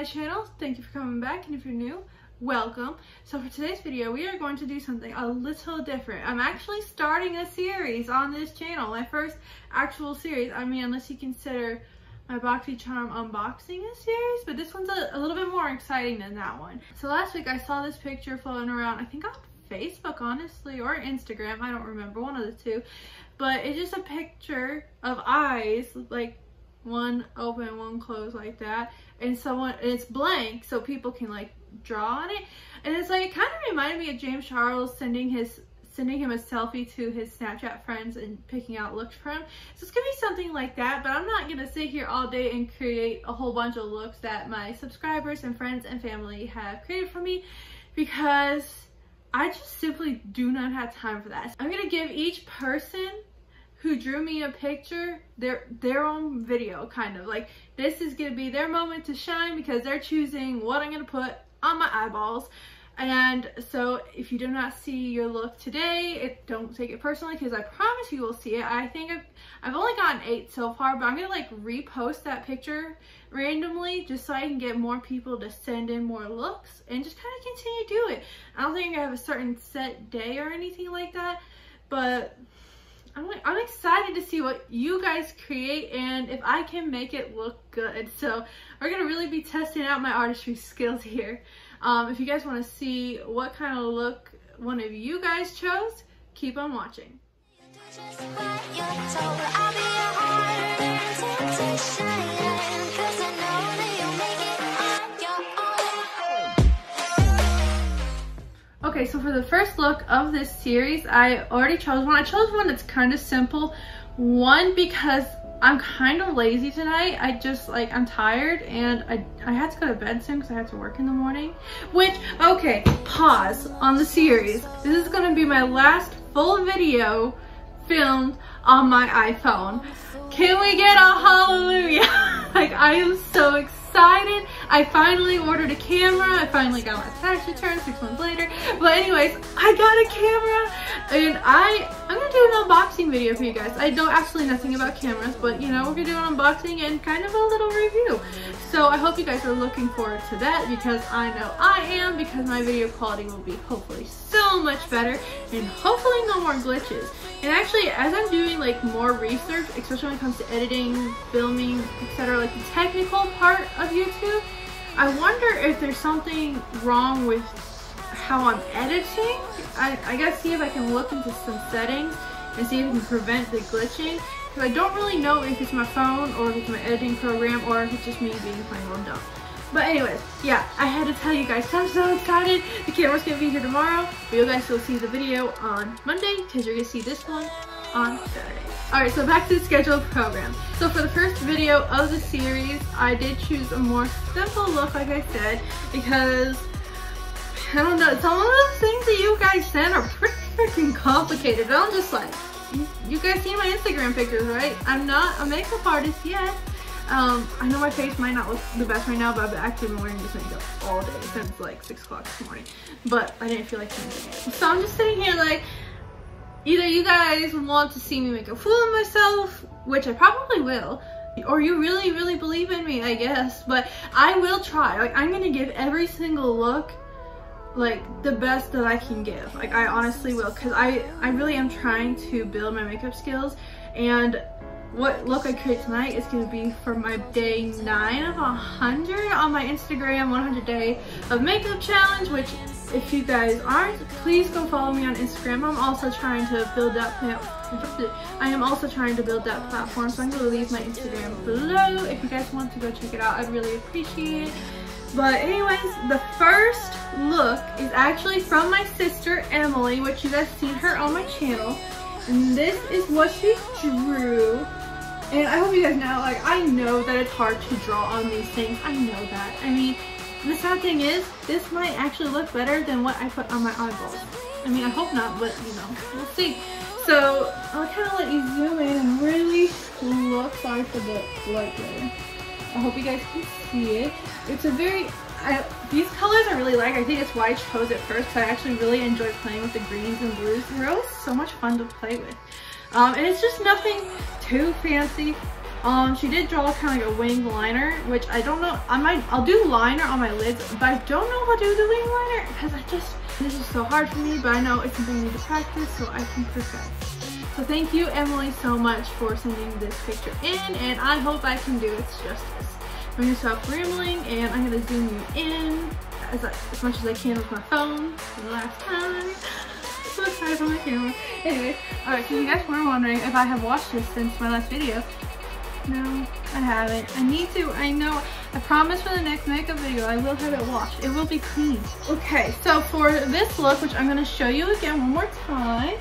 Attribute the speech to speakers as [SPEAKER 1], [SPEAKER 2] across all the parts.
[SPEAKER 1] my channel. Thank you for coming back, and if you're new, welcome. So for today's video, we are going to do something a little different. I'm actually starting a series on this channel, my first actual series. I mean, unless you consider my BoxyCharm unboxing a series, but this one's a little bit more exciting than that one. So last week I saw this picture floating around, I think on Facebook, honestly, or Instagram, I don't remember, one of the two, but it's just a picture of eyes, like one open, one closed, like that, and it's blank, so people can like draw on it. And it's like, it kind of reminded me of James Charles sending him a selfie to his Snapchat friends and picking out looks for him. So it's gonna be something like that, but I'm not gonna sit here all day and create a whole bunch of looks that my subscribers and friends and family have created for me, because I just simply do not have time for that. I'm gonna give each person who drew me a picture their own video, kind of like this is gonna be their moment to shine, because they're choosing what I'm gonna put on my eyeballs. And so if you do not see your look today, don't take it personally, because I promise you will see it. I think I've only gotten 8 so far, but I'm gonna like repost that picture randomly just so I can get more people to send in more looks and just kind of continue to do it. I don't think I have a certain set day or anything like that, but I'm excited to see what you guys create and if I can make it look good. So we're gonna really be testing out my artistry skills here. If you guys want to see what kind of look one of you guys chose, keep on watching. Okay, so for the first look of this series, I already chose one. I chose one that's kind of simple. One, because I'm kind of lazy tonight. I'm tired, and I had to go to bed soon because I had to work in the morning. Which, okay, pause on the series. This is going to be my last full video filmed on my iPhone. Can we get a hallelujah? Like, I am so excited. I finally ordered a camera. I finally got my tax return 6 months later. But anyways, I got a camera, and I'm gonna do an unboxing video for you guys. I know absolutely nothing about cameras, but you know, we're gonna do an unboxing and kind of a little review. So I hope you guys are looking forward to that, because I know I am, because my video quality will be hopefully so much better, and hopefully no more glitches. And actually, as I'm doing like more research, especially when it comes to editing, filming, etc., like the technical part of YouTube, I wonder if there's something wrong with how I'm editing. I gotta see if I can look into some settings and see if I can prevent the glitching, because I don't really know if it's my phone or if it's my editing program or if it's just me being plain old dumb. But anyways, yeah, I had to tell you guys, I'm so excited. The camera's gonna be here tomorrow, but you guys will see the video on Monday, because you're gonna see this one on Saturday. Alright, so back to the scheduled program. So for the first video of the series, I did choose a more simple look, like I said, because I don't know, some of those things that you guys send are pretty freaking complicated. And I'm just like, you guys see my Instagram pictures, right? I'm not a makeup artist yet. I know my face might not look the best right now, but I've actually been wearing this makeup all day since like 6 o'clock this morning. But I didn't feel like changing it. So I'm just sitting here like, either you guys want to see me make a fool of myself, which I probably will, or you really, really believe in me, I guess. But I will try. Like, I'm gonna give every single look like the best that I can give. Like, I honestly will, because I really am trying to build my makeup skills. And what look I create tonight is going to be for my day 9 of 100 on my Instagram 100 day of makeup challenge, which if you guys aren't, please go follow me on Instagram. I'm also trying to build that platform, so I'm going to leave my Instagram below if you guys want to go check it out. I'd really appreciate it. But anyways, the first look is actually from my sister Emily, which you guys seen her on my channel, and this is what she drew. And I hope you guys know, like, I know that it's hard to draw on these things. I know that. I mean, the sad thing is, this might actually look better than what I put on my eyeballs. I mean, I hope not, but you know, we'll see. So I'll kind of let you zoom in and really look. Sorry for the light there. I hope you guys can see it. It's a very, these colors I really like. I think it's why I chose it first, because I actually really enjoy playing with the greens and blues. They're always so much fun to play with. And it's just nothing too fancy. She did draw kind of like a winged liner, which I don't know. I'll do liner on my lids, but I don't know how to do the winged liner because this is so hard for me, but I know it's something I need to practice so I can perfect. So thank you, Emily, so much for sending this picture in, and I hope I can do its justice. I'm gonna stop rambling and I'm gonna zoom you in as much as I can with my phone for the last time. I'm so excited for my camera. Anyway, alright, so you guys were wondering if I have watched this since my last video. No, I haven't. I need to. I know. I promise for the next makeup video I will have it washed. It will be clean. Okay, so for this look, which I'm going to show you again one more time,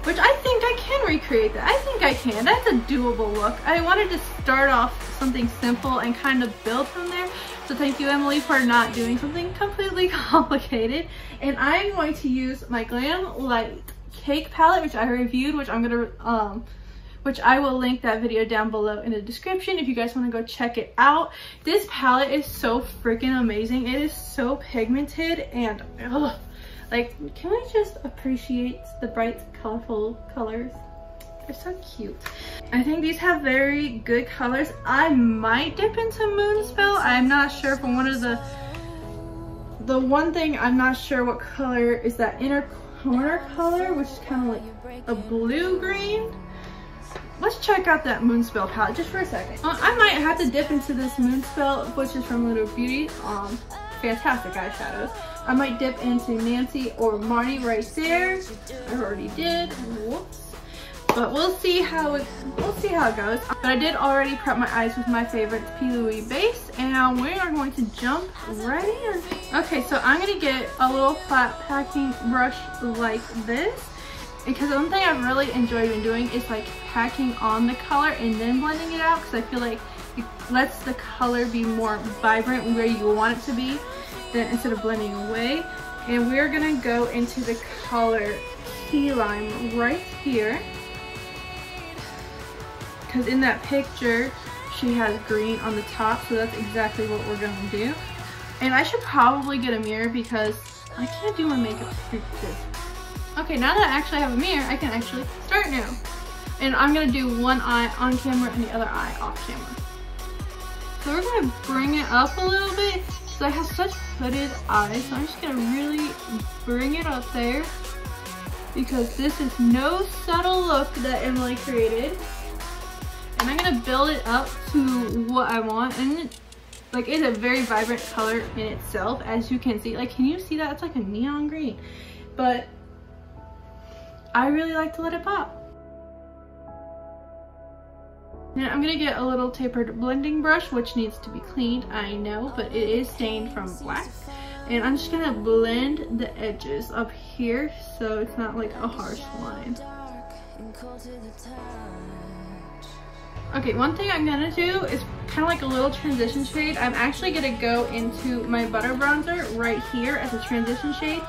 [SPEAKER 1] which I think I can recreate that. I think I can. That's a doable look. I wanted to start off something simple and kind of build from there. So thank you, Emily, for not doing something completely complicated. And I'm going to use my Glam Light Cake palette, which I reviewed, which I'm going to which I will link that video down below in the description if you guys want to go check it out. This palette is so freaking amazing. It is so pigmented and like, can I just appreciate the bright, colorful colors? They're so cute. I think these have very good colors. I might dip into Moonspell. I'm not sure for one of the one thing I'm not sure what color is that inner corner color, which is kind of like a blue-green. Let's check out that Moonspell palette just for a second. I might have to dip into this Moonspell, which is from Little Beauty. Fantastic eyeshadows. I might dip into Nancy or Marnie right there. I already did. Whoops. But we'll see how it goes. But I did already prep my eyes with my favorite P. Louise base, and we are going to jump right in. Okay, so I'm gonna get a little flat packing brush like this. Because one thing I've really enjoyed when doing is like packing on the color and then blending it out, because I feel like it lets the color be more vibrant where you want it to be instead of blending away. And we're gonna go into the color Key Lime right here, because in that picture she has green on the top, so that's exactly what we're gonna do. And I should probably get a mirror because I can't do my makeup like this. Okay, now that I actually have a mirror, I can actually start now. And I'm gonna do one eye on camera and the other eye off camera. So we're gonna bring it up a little bit because I have such hooded eyes. So I'm just gonna really bring it up there because this is no subtle look that Emily created. And I'm gonna build it up to what I want. And like, it's a very vibrant color in itself, as you can see. Like, can you see that? It's like a neon green. But I really like to let it pop. Now I'm gonna get a little tapered blending brush, which needs to be cleaned, I know, but it is stained from black. And I'm just gonna blend the edges up here so it's not like a harsh line. Okay, one thing I'm gonna do is kind of like a little transition shade. I'm actually gonna go into my butter bronzer right here as a transition shade,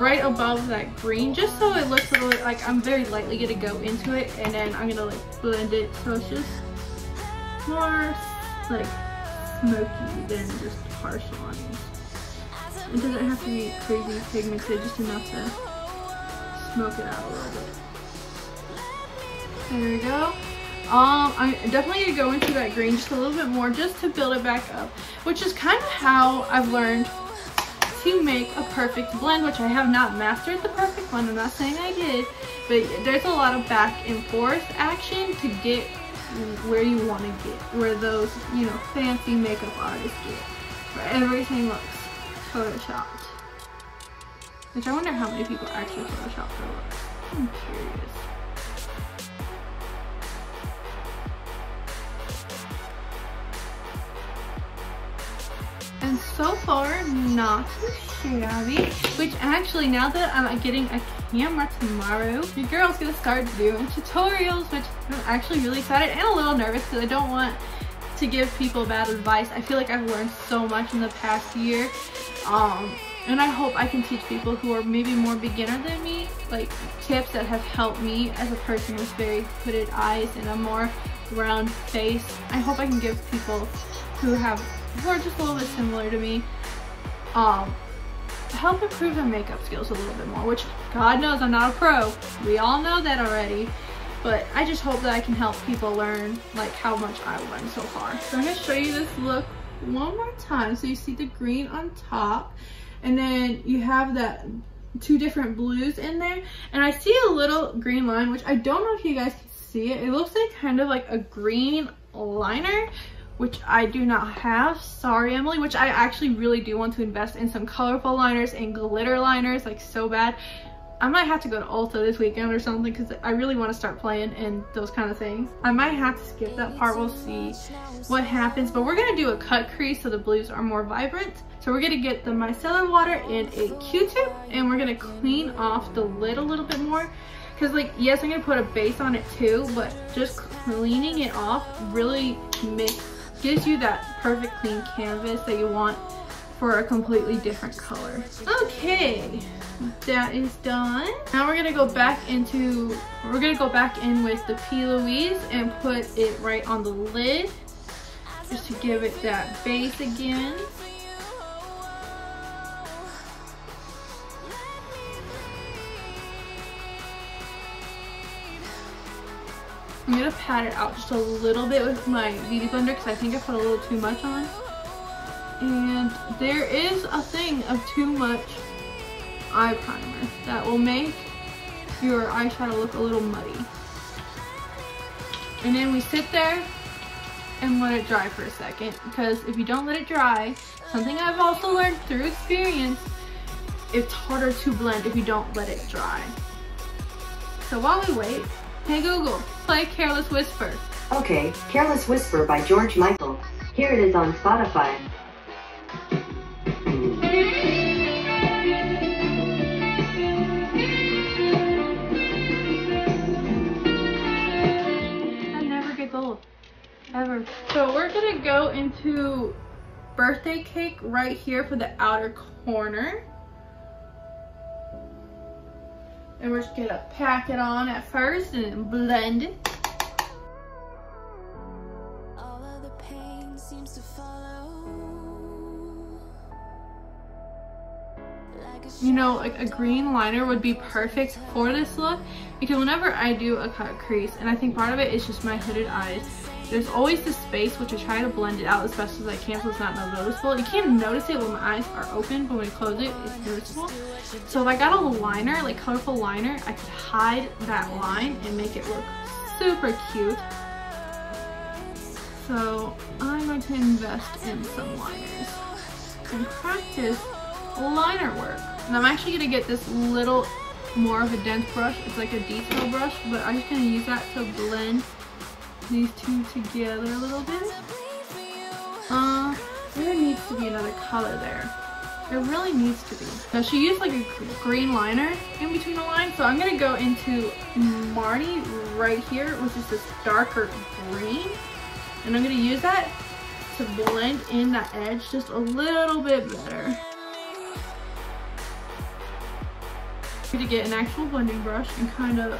[SPEAKER 1] right above that green, just so it looks a little like I'm very lightly gonna go into it, and then I'm gonna like blend it so it's just more like smoky than just harsh lines. It doesn't have to be crazy pigmented, just enough to smoke it out a little bit. There we go. I'm definitely gonna go into that green just a little bit more just to build it back up, which is kind of how I've learned to make a perfect blend, which I have not mastered the perfect blend. I'm not saying I did, but there's a lot of back and forth action to get where you want to get, where those, you know, fancy makeup artists get, where everything looks photoshopped. Which I wonder how many people actually photoshop their looks. I'm curious. And so far, not too shabby. Which actually, now that I'm getting a camera tomorrow, your girl's gonna start doing tutorials, which I'm actually really excited and a little nervous because I don't want to give people bad advice. I feel like I've learned so much in the past year. And I hope I can teach people who are maybe more beginner than me, like tips that have helped me as a person with very hooded eyes and a more round face. I hope I can give people who are just a little bit similar to me, help improve their makeup skills a little bit more, which God knows I'm not a pro. We all know that already. but I just hope that I can help people learn like how much I learned so far. So I'm gonna show you this look one more time. So you see the green on top, and then you have that 2 different blues in there, and I see a little green line, which I don't know if you guys can see it. It looks like kind of like a green liner, which I do not have. Sorry, Emily, which I actually really do want to invest in some colorful liners and glitter liners like so bad. I might have to go to Ulta this weekend or something because I really want to start playing in those kind of things. I might have to skip that part. We'll see what happens, but we're going to do a cut crease so the blues are more vibrant. So we're going to get the micellar water and a Q-tip, and we're going to clean off the lid a little bit more. Because like, yes, I'm going to put a base on it too, but just cleaning it off really gives you that perfect clean canvas that you want for a completely different color. Okay, that is done. Now we're gonna go back in with the P. Louise and put it right on the lid just to give it that base again. I'm gonna pat it out just a little bit with my beauty blender because I think I put a little too much on. And there is a thing of too much eye primer that will make your eyeshadow look a little muddy. And then we sit there and let it dry for a second, because if you don't let it dry, something I've also learned through experience, it's harder to blend if you don't let it dry. So while we wait, hey Google, play Careless Whisper.
[SPEAKER 2] Okay, Careless Whisper by George Michael. Here it is on Spotify.
[SPEAKER 1] Ever. So we're gonna go into Birthday Cake right here for the outer corner, and we're just gonna pack it on at first and then blend it.
[SPEAKER 3] All of the pain seems to follow.
[SPEAKER 1] You know, like a green liner would be perfect for this look, because whenever I do a cut crease, and I think part of it is just my hooded eyes, there's always this space, which I try to blend it out as best as I can so it's not noticeable. You can't notice it when my eyes are open, but when you close it, it's noticeable. So if I got a liner, like colorful liner, I could hide that line and make it look super cute. So I'm going to invest in some liners and practice liner work. And I'm actually going to get this little more of a dense brush. It's like a detail brush, but I'm just going to use that to blend these two together a little bit. There needs to be another color there. There really needs to be. Now she used like a green liner in between the lines, so I'm gonna go into Marnie right here, which is this darker green, and I'm gonna use that to blend in that edge just a little bit better. I'm gonna get an actual blending brush and kind of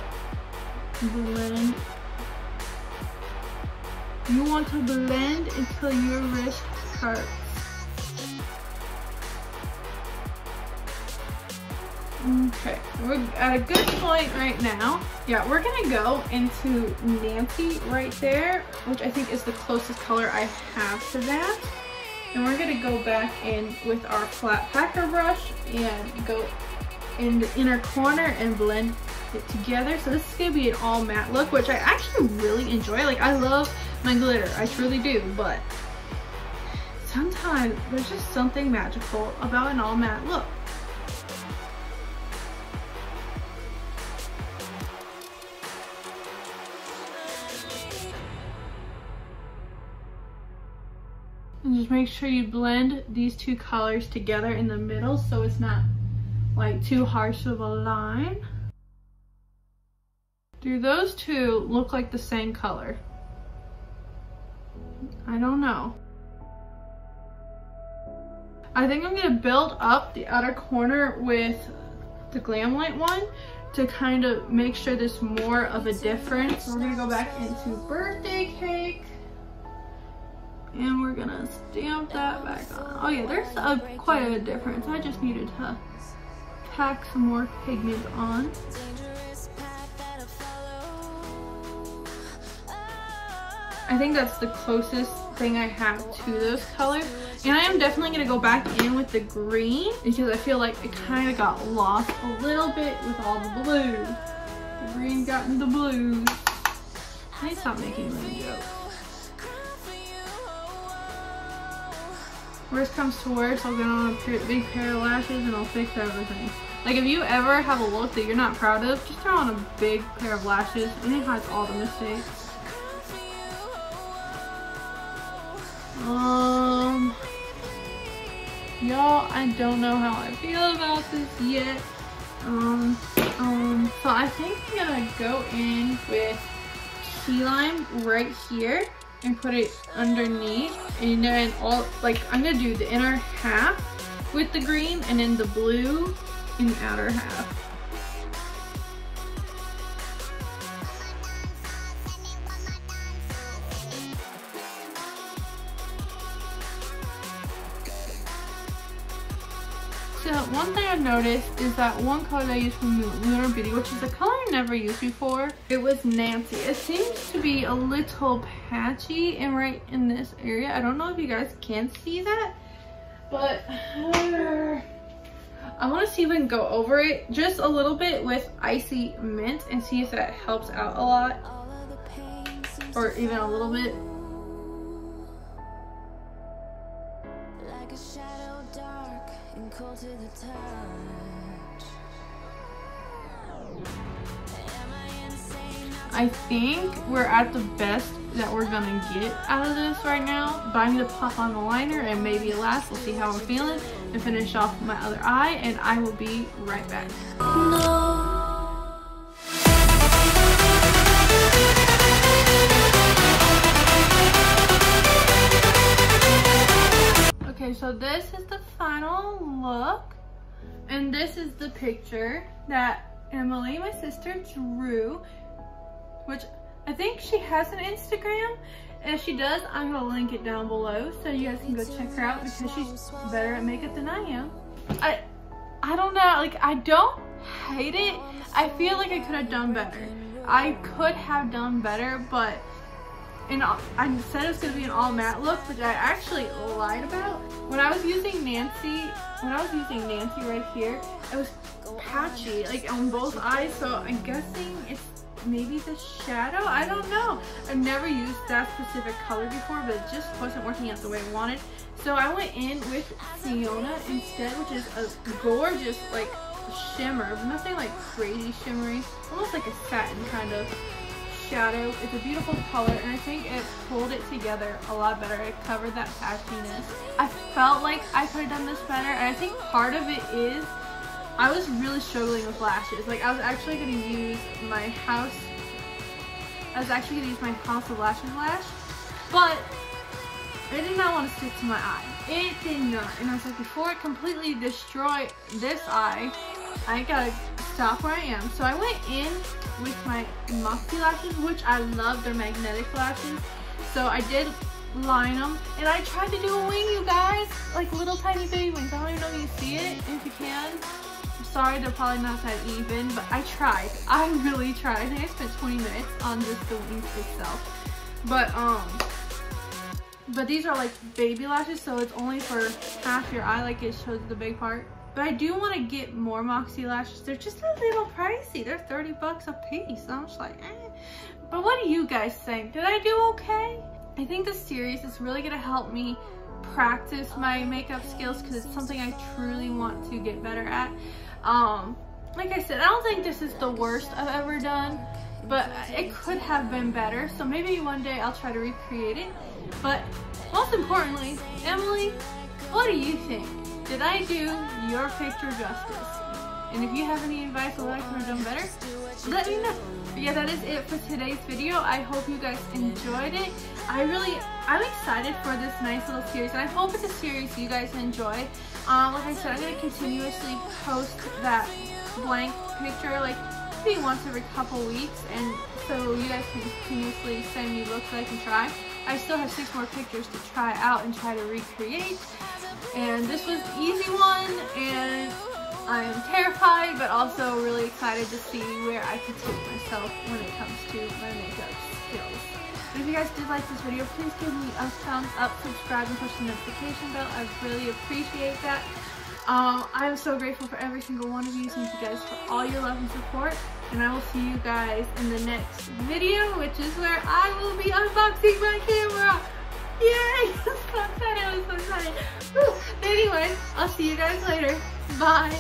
[SPEAKER 1] blend. You want to blend until your wrist hurts. Okay, we're at a good point right now. Yeah, we're gonna go into Nancy right there, which I think is the closest color I have to that. And we're gonna go back in with our flat packer brush and go in the inner corner and blend it together. So this is gonna be an all matte look, which I actually really enjoy. Like, I love my glitter, I truly do, but sometimes there's just something magical about an all matte look. And just make sure you blend these two colors together in the middle so it's not like too harsh of a line. Do those two look like the same color? I don't know. I think I'm gonna build up the outer corner with the Glam Light one to kind of make sure there's more of a difference. We're gonna go back into Birthday Cake and we're gonna stamp that back on. Oh yeah, there's quite a difference. I just needed to pack some more pigment on. I think that's the closest thing I have to those colors. And I am definitely going to go back in with the green because I feel like it kind of got lost a little bit with all the blue. The green got in the blues. I need to stop making blue jokes. Worst comes to worst, I'll get on a big pair of lashes and I'll fix everything. Like if you ever have a look that you're not proud of, just throw on a big pair of lashes and it hides all the mistakes. Y'all, I don't know how I feel about this yet. So I think I'm gonna go in with key lime right here and put it underneath, and then I'm gonna do the inner half with the green and then the blue in the outer half. So one thing I've noticed is that one color I used from Lunar Beauty, which is a color I never used before, it was Nancy. It seems to be a little patchy and right in this area. I don't know if you guys can see that, but I want to see if I can go over it just a little bit with Icy Mint and see if that helps out a lot or even a little bit.
[SPEAKER 3] Like a shadow dark and cold to the touch.
[SPEAKER 1] I think we're at the best that we're gonna get out of this right now. But I'm gonna pop on the liner and maybe it lasts. We'll see how I'm feeling and finish off my other eye, and I will be right back. Okay, so this is the final look, and this is the picture that Emily, my sister, drew, which I think she has an Instagram, and if she does, I'm gonna link it down below so you guys can go check her out because she's better at makeup than I am. I don't know, like I don't hate it. I feel like I could have done better. I could have done better, but I said it was gonna be an all matte look, which I actually lied about. When I was using Nancy right here, it was patchy, like on both eyes. So I'm guessing it's maybe the shadow. I don't know. I've never used that specific color before, but it just wasn't working out the way I wanted. So I went in with Sienna instead, which is a gorgeous like shimmer, but nothing like crazy shimmery, almost like a satin kind of shadow. It's a beautiful color, and I think it pulled it together a lot better. It covered that patchiness. I felt like I could have done this better, and I think part of it is I was really struggling with lashes. Like I was actually going to use my House of Lashes lash, but it did not want to stick to my eye. It did not. And I was like, before it completely destroy this eye, I gotta stop where I am. So I went in with my Moxie lashes, which I love. They're magnetic lashes. So I did line them, and I tried to do a wing, you guys, like little tiny baby wings. I don't even know if you see it. If you can, I'm sorry, they're probably not that even, but I tried. I really tried. I think I spent 20 minutes on just the wings itself. But these are like baby lashes, so it's only for half your eye, like it shows the big part. But I do want to get more Moxie lashes. They're just a little pricey. They're 30 bucks a piece. So I'm just like, eh. But what do you guys think? Did I do okay? I think this series is really going to help me practice my makeup skills because it's something I truly want to get better at. Like I said, I don't think this is the worst I've ever done, but it could have been better. So maybe one day I'll try to recreate it. But most importantly, Emily, what do you think? Did I do your picture justice? And if you have any advice on what I could have done better, let me know. But yeah, that is it for today's video. I hope you guys enjoyed it. I'm excited for this nice little series, and I hope it's a series you guys enjoy. Like I said, I'm going to continuously post that blank picture, like maybe once every couple weeks, and so you guys can continuously send me looks that I can try. I still have 6 more pictures to try out and try to recreate. And this was the easy one, and I'm terrified but also really excited to see where I can take myself when it comes to my makeup skills. But if you you guys did like this video, please give me a thumbs up, subscribe, and push the notification bell. I really appreciate that. I am so grateful for every single one of you. Thank you guys for all your love and support. And I will see you guys in the next video, which is where I will be unboxing my camera. Yay! I'm so excited. I'm so excited. Woo. Anyways, I'll see you guys later. Bye.